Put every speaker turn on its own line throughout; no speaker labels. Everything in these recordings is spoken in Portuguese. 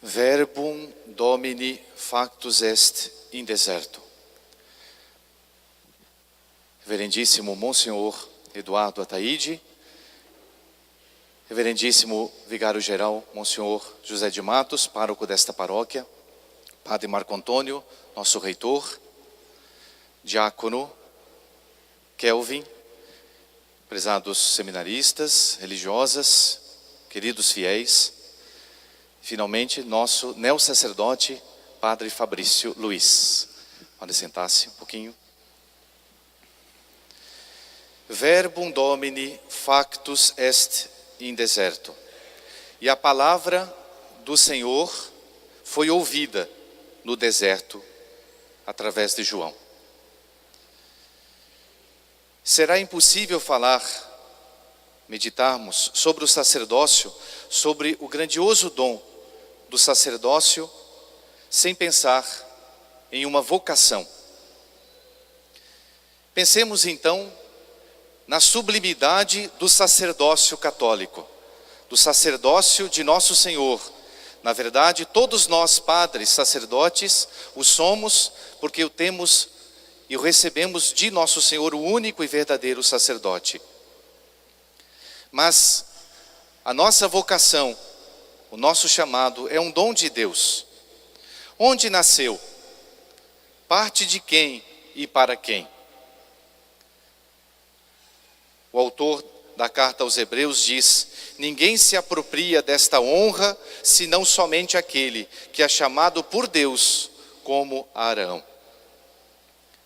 Verbum Domini factus est in deserto. Reverendíssimo Monsenhor Eduardo Ataíde, Reverendíssimo Vigário-Geral Monsenhor José de Matos, pároco desta paróquia, Padre Marco Antônio, nosso reitor, Diácono Kelvin, prezados seminaristas, religiosas, queridos fiéis, finalmente nosso neo-sacerdote, Padre Fabrício Luiz. Pode sentar-se um pouquinho. Verbum Domini factus est in deserto. E a palavra do Senhor foi ouvida no deserto através de João. Será impossível meditarmos sobre o sacerdócio, sobre o grandioso dom do sacerdócio, sem pensar em uma vocação. Pensemos então na sublimidade do sacerdócio católico, do sacerdócio de Nosso Senhor. Na verdade, todos nós, padres, sacerdotes, o somos porque o temos e o recebemos de Nosso Senhor, o único e verdadeiro sacerdote. Mas a nossa vocação, o nosso chamado é um dom de Deus. Onde nasceu? Parte de quem e para quem? O autor da carta aos Hebreus diz: ninguém se apropria desta honra, senão somente aquele que é chamado por Deus, como Arão.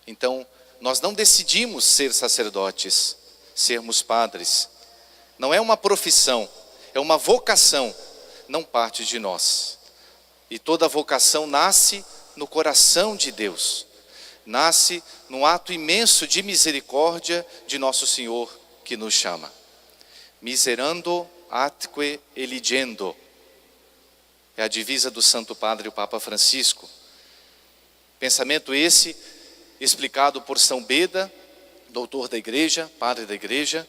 Então, nós não decidimos ser sacerdotes, sermos padres. Não é uma profissão, é uma vocação, não parte de nós. E toda vocação nasce no coração de Deus. Nasce num ato imenso de misericórdia de Nosso Senhor, que nos chama. Miserando atque eligendo. É a divisa do Santo Padre, o Papa Francisco. Pensamento esse explicado por São Beda, doutor da igreja, padre da igreja,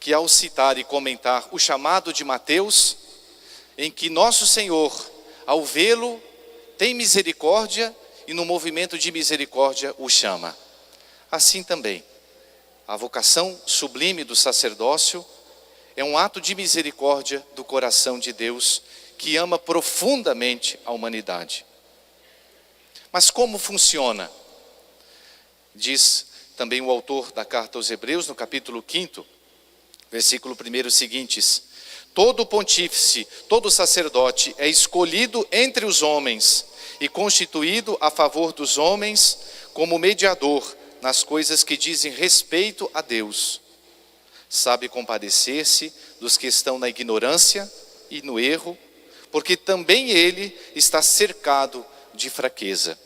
que ao citar e comentar o chamado de Mateus, em que Nosso Senhor, ao vê-lo, tem misericórdia e no movimento de misericórdia o chama. Assim também, a vocação sublime do sacerdócio é um ato de misericórdia do coração de Deus, que ama profundamente a humanidade. Mas como funciona? Diz também o autor da carta aos Hebreus, no capítulo 5, versículo 1 seguintes: todo pontífice, todo sacerdote é escolhido entre os homens e constituído a favor dos homens como mediador nas coisas que dizem respeito a Deus. Sabe compadecer-se dos que estão na ignorância e no erro, porque também ele está cercado de fraqueza.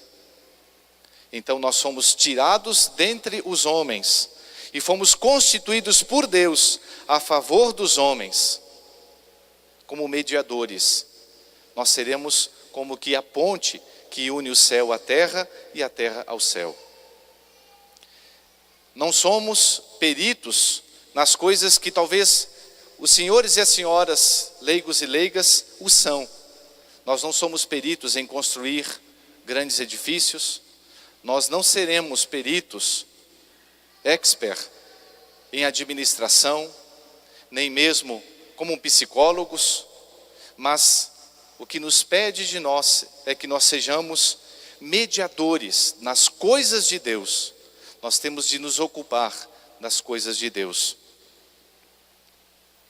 Então nós somos tirados dentre os homens e fomos constituídos por Deus a favor dos homens, como mediadores. Nós seremos como que a ponte que une o céu à terra e a terra ao céu. Não somos peritos nas coisas que talvez os senhores e as senhoras, leigos e leigas, o são. Nós não somos peritos em construir grandes edifícios. Nós não seremos peritos, expert, em administração, nem mesmo como psicólogos, mas o que nos pede de nós é que nós sejamos mediadores nas coisas de Deus. Nós temos de nos ocupar das coisas de Deus.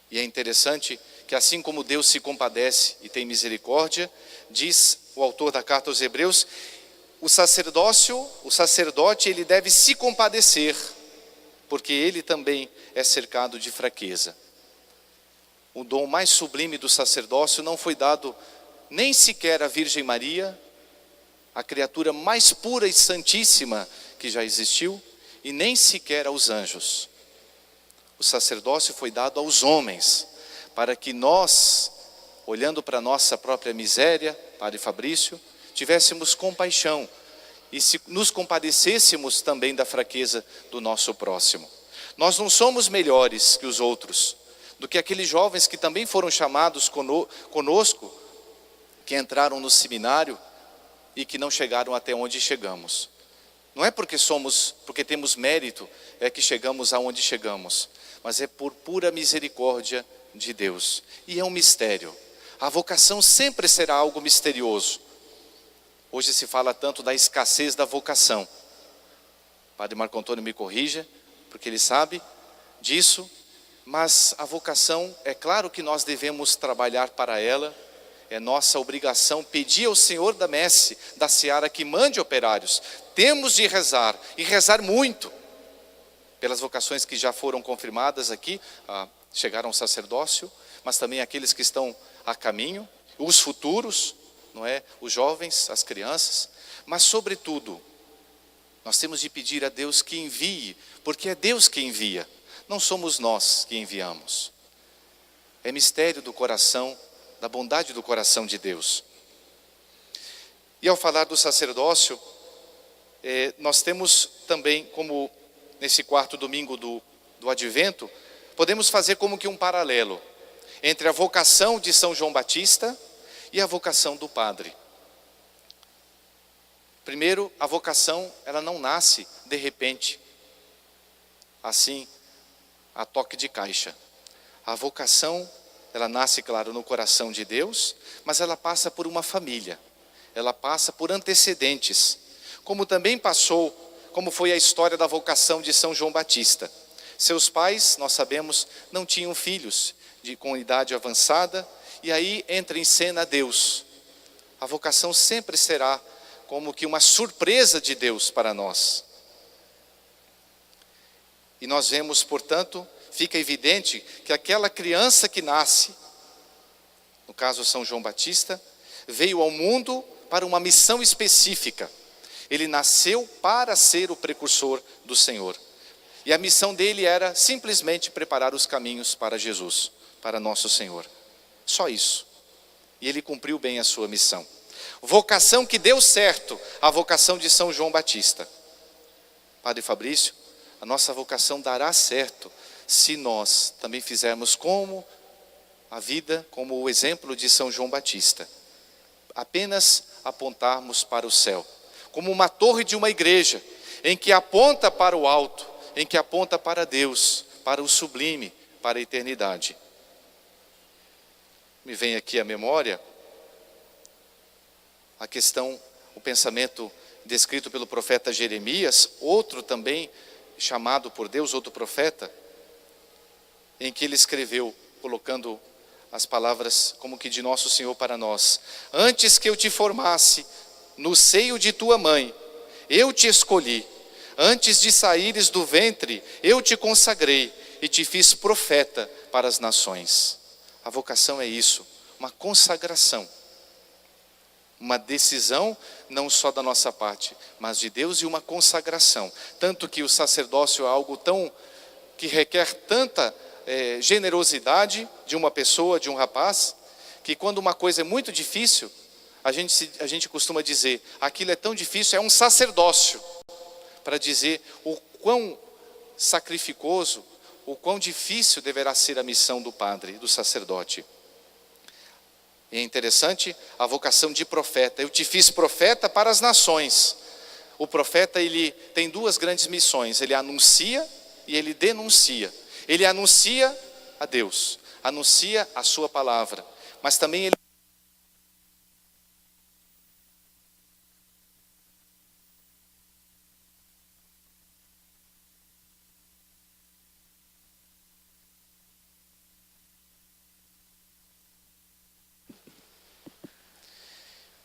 E é interessante que assim como Deus se compadece e tem misericórdia, diz o autor da carta aos Hebreus, o sacerdote, ele deve se compadecer, porque ele também é cercado de fraqueza. O dom mais sublime do sacerdócio não foi dado nem sequer à Virgem Maria, a criatura mais pura e santíssima que já existiu, e nem sequer aos anjos. O sacerdócio foi dado aos homens, para que nós, olhando para a nossa própria miséria, Padre Fabrício, tivéssemos compaixão e se nos compadecêssemos também da fraqueza do nosso próximo. Nós não somos melhores que os outros, do que aqueles jovens que também foram chamados conosco, que entraram no seminário e que não chegaram até onde chegamos. Não é porque temos mérito é que chegamos aonde chegamos, mas é por pura misericórdia de Deus. E é um mistério. A vocação sempre será algo misterioso. Hoje se fala tanto da escassez da vocação. O Padre Marco Antônio me corrija, porque ele sabe disso, mas a vocação, é claro que nós devemos trabalhar para ela. É nossa obrigação pedir ao Senhor da messe, da seara, que mande operários. Temos de rezar, e rezar muito, pelas vocações que já foram confirmadas aqui, chegaram ao sacerdócio, mas também aqueles que estão a caminho, os futuros, não é? Os jovens, as crianças, mas sobretudo, nós temos de pedir a Deus que envie, porque é Deus que envia, não somos nós que enviamos. É mistério do coração, da bondade do coração de Deus. E ao falar do sacerdócio, nós temos também, como nesse quarto domingo do Advento, podemos fazer como que um paralelo entre a vocação de São João Batista e a vocação do padre. Primeiro, a vocação, ela não nasce de repente, assim, a toque de caixa. A vocação, ela nasce, claro, no coração de Deus, mas ela passa por uma família, ela passa por antecedentes, como também passou, como foi a história da vocação de São João Batista. Seus pais, nós sabemos, não tinham filhos com idade avançada, e aí entra em cena Deus. A vocação sempre será como que uma surpresa de Deus para nós. E nós vemos, portanto, fica evidente que aquela criança que nasce, no caso São João Batista, veio ao mundo para uma missão específica. Ele nasceu para ser o precursor do Senhor. E a missão dele era simplesmente preparar os caminhos para Jesus, para nosso Senhor. Só isso. E ele cumpriu bem a sua missão. Vocação que deu certo, a vocação de São João Batista. Padre Fabrício, a nossa vocação dará certo se nós também fizermos como a vida, como o exemplo de São João Batista. Apenas apontarmos para o céu, como uma torre de uma igreja, em que aponta para o alto, em que aponta para Deus, para o sublime, para a eternidade. Me vem aqui à memória a questão, o pensamento descrito pelo profeta Jeremias, outro também chamado por Deus, outro profeta, em que ele escreveu, colocando as palavras como que de nosso Senhor para nós: antes que eu te formasse no seio de tua mãe, eu te escolhi, antes de saíres do ventre, eu te consagrei e te fiz profeta para as nações. A vocação é isso, uma consagração, uma decisão não só da nossa parte, mas de Deus, e uma consagração. Tanto que o sacerdócio é algo que requer tanta generosidade de uma pessoa, de um rapaz, que quando uma coisa é muito difícil, a gente costuma dizer, aquilo é tão difícil, é um sacerdócio, para dizer o quão sacrificoso, o quão difícil deverá ser a missão do padre, do sacerdote. E é interessante a vocação de profeta. Eu te fiz profeta para as nações. O profeta, ele tem duas grandes missões. Ele anuncia e ele denuncia. Ele anuncia a Deus, anuncia a sua palavra, mas também ele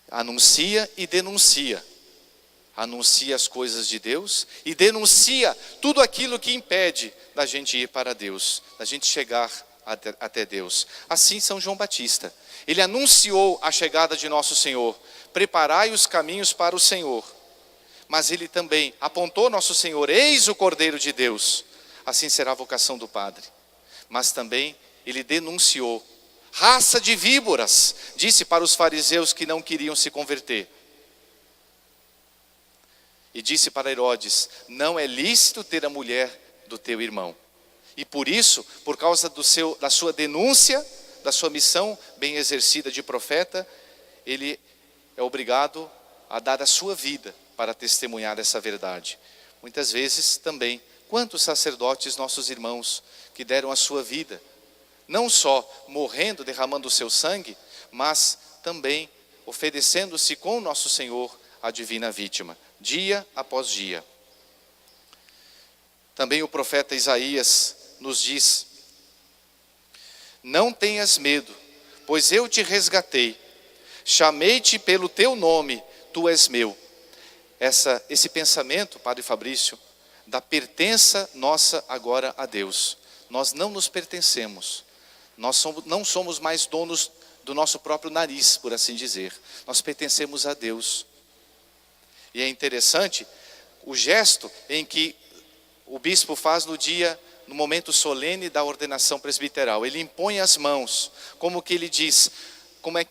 anuncia e denuncia. Anuncia as coisas de Deus e denuncia tudo aquilo que impede da gente ir para Deus, da gente chegar até Deus. Assim São João Batista, ele anunciou a chegada de nosso Senhor: preparai os caminhos para o Senhor. Mas ele também apontou nosso Senhor: eis o Cordeiro de Deus. Assim será a vocação do padre. Mas também ele denunciou: raça de víboras, disse para os fariseus que não queriam se converter. E disse para Herodes: não é lícito ter a mulher do teu irmão. E por isso, por causa da sua denúncia, da sua missão bem exercida de profeta, ele é obrigado a dar a sua vida para testemunhar essa verdade. Muitas vezes também, quantos sacerdotes, nossos irmãos, que deram a sua vida, não só morrendo, derramando o seu sangue, mas também oferecendo-se com nosso Senhor a divina vítima, dia após dia. Também o profeta Isaías nos diz: não tenhas medo, pois eu te resgatei, chamei-te pelo teu nome, tu és meu. Esse pensamento, Padre Fabrício, da pertença nossa agora a Deus. Nós não nos pertencemos, não somos mais donos do nosso próprio nariz, por assim dizer. Nós pertencemos a Deus. E é interessante o gesto em que o bispo faz no momento solene da ordenação presbiteral. Ele impõe as mãos, como que ele diz, como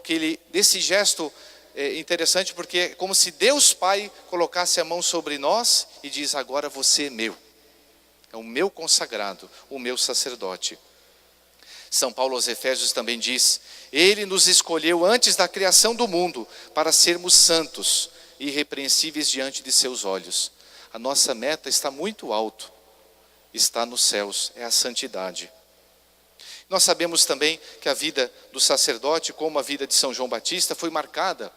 que ele, desse gesto é interessante, porque é como se Deus Pai colocasse a mão sobre nós e diz: agora você é meu, é o meu consagrado, o meu sacerdote. São Paulo aos Efésios também diz: ele nos escolheu antes da criação do mundo para sermos santos e irrepreensíveis diante de seus olhos. A nossa meta está muito alto, está nos céus, é a santidade. Nós sabemos também que a vida do sacerdote, como a vida de São João Batista, foi marcada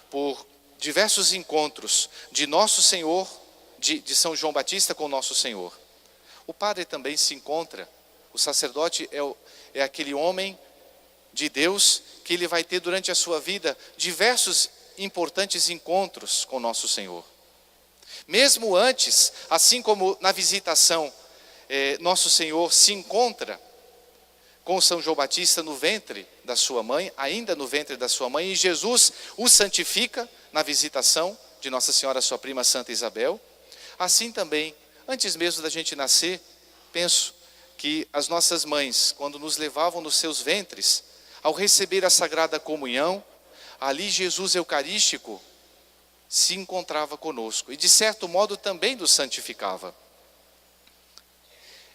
por diversos encontros de nosso Senhor, de São João Batista com nosso Senhor. O padre também se encontra, o sacerdote é aquele homem de Deus que ele vai ter durante a sua vida diversos importantes encontros com nosso Senhor. Mesmo antes, assim como na visitação, nosso Senhor se encontra com São João Batista no ventre da sua mãe, ainda no ventre da sua mãe, e Jesus o santifica na visitação de Nossa Senhora, sua prima Santa Isabel. Assim também, antes mesmo da gente nascer, penso que as nossas mães, quando nos levavam nos seus ventres, ao receber a Sagrada Comunhão, ali Jesus Eucarístico se encontrava conosco e de certo modo também nos santificava.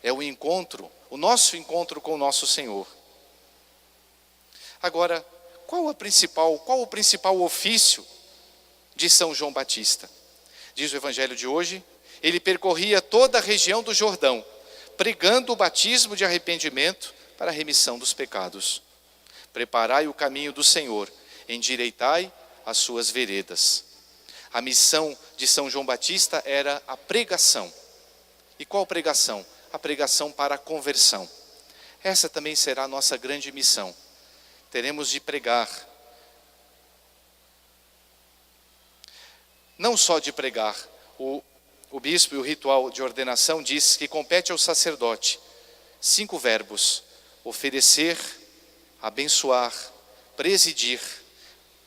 É o encontro, o nosso encontro com o nosso Senhor. Agora, qual o principal ofício de São João Batista? Diz o Evangelho de hoje: ele percorria toda a região do Jordão, pregando o batismo de arrependimento para a remissão dos pecados. Preparai o caminho do Senhor, endireitai as suas veredas. A missão de São João Batista era a pregação. E qual pregação? A pregação para a conversão. Essa também será a nossa grande missão. Teremos de pregar. Não só de pregar. O bispo e o ritual de ordenação diz que compete ao sacerdote 5 verbos: oferecer, abençoar, presidir,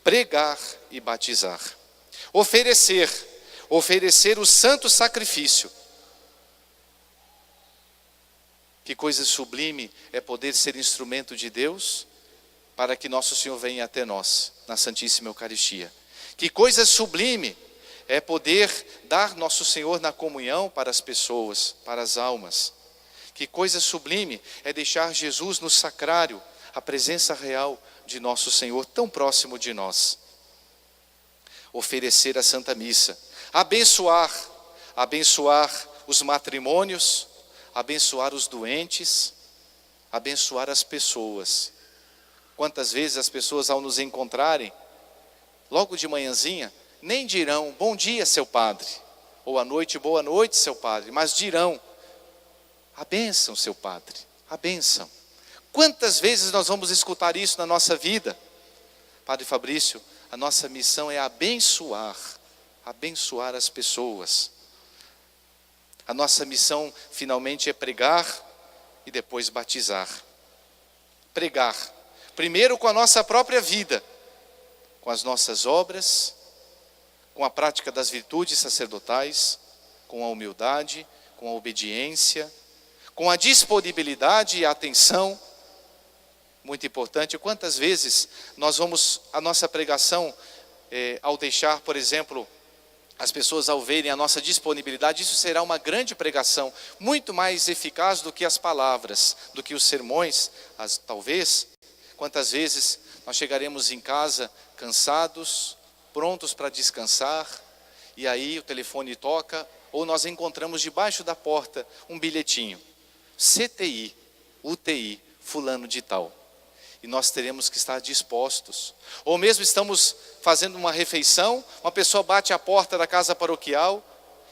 pregar e batizar. Oferecer o santo sacrifício. Que coisa sublime é poder ser instrumento de Deus para que nosso Senhor venha até nós na Santíssima Eucaristia. Que coisa sublime é poder dar nosso Senhor na comunhão para as pessoas, para as almas. Que coisa sublime é deixar Jesus no sacrário, a presença real de nosso Senhor tão próximo de nós. Oferecer a Santa Missa, abençoar os matrimônios, abençoar os doentes, abençoar as pessoas. Quantas vezes as pessoas, ao nos encontrarem, logo de manhãzinha, nem dirão: bom dia, seu padre, ou à noite: boa noite, seu padre, mas dirão: a bênção, seu padre, a bênção. Quantas vezes nós vamos escutar isso na nossa vida? Padre Fabrício, a nossa missão é abençoar as pessoas. A nossa missão finalmente é pregar e depois batizar. Pregar, primeiro com a nossa própria vida, com as nossas obras, com a prática das virtudes sacerdotais, com a humildade, com a obediência, com a disponibilidade e a atenção. Muito importante. Quantas vezes a nossa pregação, ao deixar, por exemplo, as pessoas ao verem a nossa disponibilidade, isso será uma grande pregação, muito mais eficaz do que as palavras, do que os sermões, talvez. Quantas vezes nós chegaremos em casa cansados, prontos para descansar, e aí o telefone toca, ou nós encontramos debaixo da porta um bilhetinho, CTI, UTI, fulano de tal. E nós teremos que estar dispostos. Ou mesmo estamos fazendo uma refeição, uma pessoa bate à porta da casa paroquial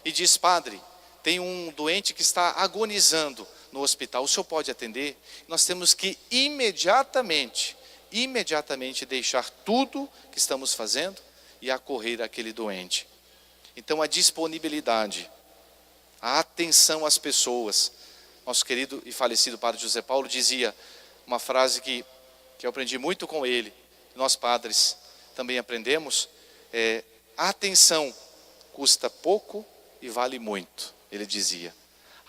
e diz: padre, tem um doente que está agonizando no hospital, o senhor pode atender? Nós temos que imediatamente deixar tudo que estamos fazendo e acorrer àquele doente. Então a disponibilidade, a atenção às pessoas. Nosso querido e falecido padre José Paulo dizia uma frase que eu aprendi muito com ele, nós padres também aprendemos, a atenção custa pouco e vale muito, ele dizia.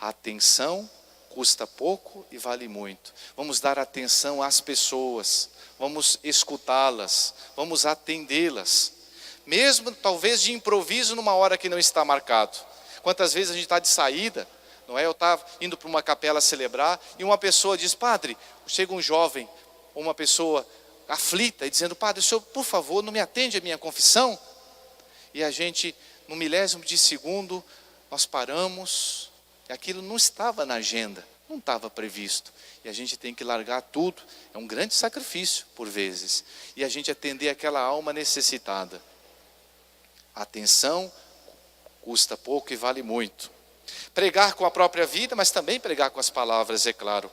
A atenção custa pouco e vale muito. Vamos dar atenção às pessoas, vamos escutá-las, vamos atendê-las, mesmo talvez de improviso numa hora que não está marcado. Quantas vezes a gente está de saída, não é? Eu estava indo para uma capela celebrar e uma pessoa diz: padre, chega um jovem, uma pessoa aflita e dizendo: padre, o senhor por favor não me atende a minha confissão? E a gente, no milésimo de segundo, nós paramos, e aquilo não estava na agenda, não estava previsto, e a gente tem que largar tudo, é um grande sacrifício por vezes, e a gente atender aquela alma necessitada. Atenção custa pouco e vale muito. Pregar com a própria vida, mas também pregar com as palavras, é claro.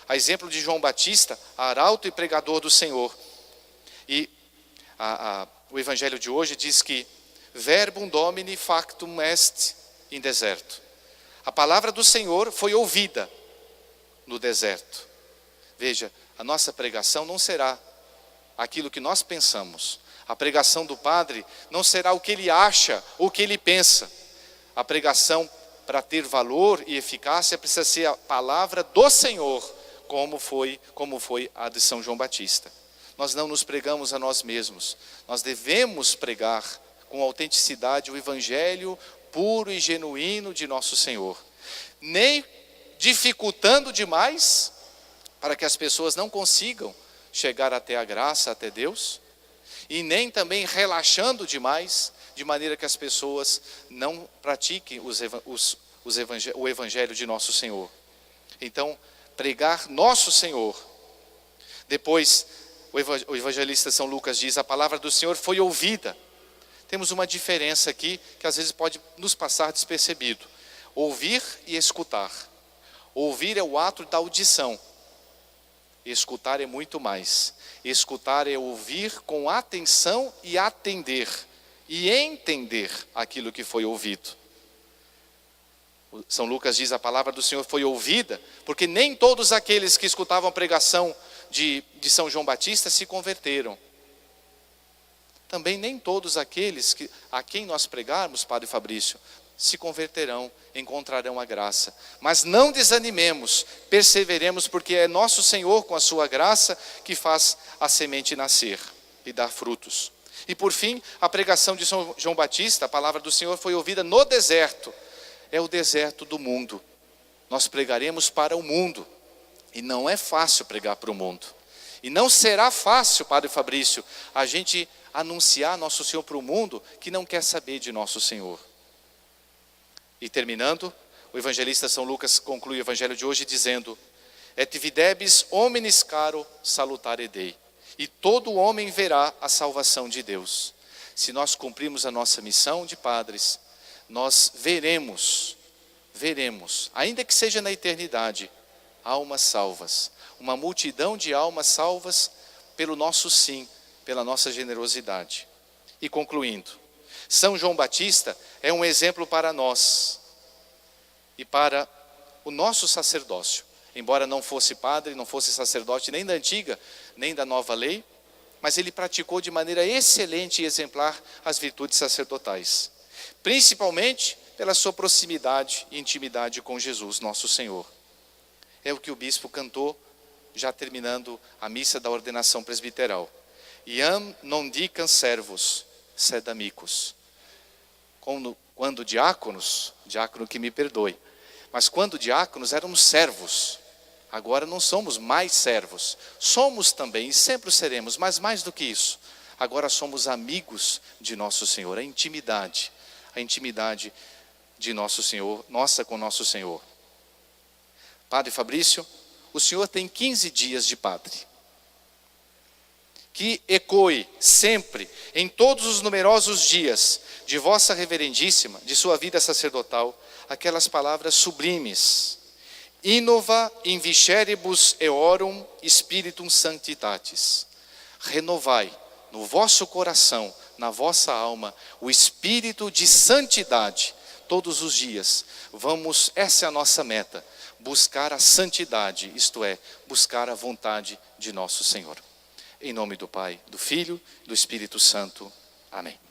A exemplo de João Batista, arauto e pregador do Senhor. E o evangelho de hoje diz que verbum domini factum est in deserto. A palavra do Senhor foi ouvida no deserto. Veja, a nossa pregação não será aquilo que nós pensamos. A pregação do padre não será o que ele acha, ou o que ele pensa. A pregação, para ter valor e eficácia, precisa ser a palavra do Senhor, como foi a de São João Batista. Nós não nos pregamos a nós mesmos. Nós devemos pregar com autenticidade o evangelho puro e genuíno de nosso Senhor. Nem dificultando demais, para que as pessoas não consigam chegar até a graça, até Deus, e nem também relaxando demais, de maneira que as pessoas não pratiquem o evangelho de nosso Senhor. Então, pregar nosso Senhor. Depois, o evangelista São Lucas diz: a palavra do Senhor foi ouvida. Temos uma diferença aqui, que às vezes pode nos passar despercebido. Ouvir e escutar. Ouvir é o ato da audição. Escutar é muito mais. Escutar é ouvir com atenção e atender. E entender aquilo que foi ouvido. São Lucas diz: a palavra do Senhor foi ouvida, porque nem todos aqueles que escutavam a pregação de São João Batista se converteram. Também nem todos aqueles a quem nós pregarmos, Padre Fabrício, se converterão, encontrarão a graça. Mas não desanimemos, perseveremos, porque é nosso Senhor, com a sua graça, que faz a semente nascer e dar frutos. E por fim, a pregação de São João Batista, a palavra do Senhor foi ouvida no deserto. É o deserto do mundo. Nós pregaremos para o mundo. E não é fácil pregar para o mundo. E não será fácil, Padre Fabrício, a gente anunciar nosso Senhor para o mundo que não quer saber de nosso Senhor. E terminando, o evangelista São Lucas conclui o evangelho de hoje dizendo: Et videbis hominis caro salutare Dei. E todo homem verá a salvação de Deus. Se nós cumprirmos a nossa missão de padres, nós veremos, ainda que seja na eternidade, almas salvas. Uma multidão de almas salvas pelo nosso sim, pela nossa generosidade. E concluindo, São João Batista é um exemplo para nós e para o nosso sacerdócio. Embora não fosse padre, não fosse sacerdote nem da antiga, nem da nova lei, mas ele praticou de maneira excelente e exemplar as virtudes sacerdotais. Principalmente pela sua proximidade e intimidade com Jesus, nosso Senhor. É o que o bispo cantou, já terminando a missa da ordenação presbiteral. Iam non dicam servos, sed amicus. Quando diáconos, diácono que me perdoe, mas quando diáconos éramos servos, Agora não somos mais servos, somos também e sempre seremos, mas mais do que isso, agora somos amigos de nosso Senhor, a intimidade de nosso Senhor, nossa com nosso Senhor. Padre Fabrício, o senhor tem 15 dias de padre. Que ecoe sempre, em todos os numerosos dias de vossa reverendíssima, de sua vida sacerdotal, aquelas palavras sublimes. Innova in visceribus eorum spiritum sanctitatis. Renovai no vosso coração, na vossa alma, o espírito de santidade todos os dias. Vamos, essa é a nossa meta, buscar a santidade, isto é, buscar a vontade de nosso Senhor. Em nome do Pai, do Filho, do Espírito Santo. Amém.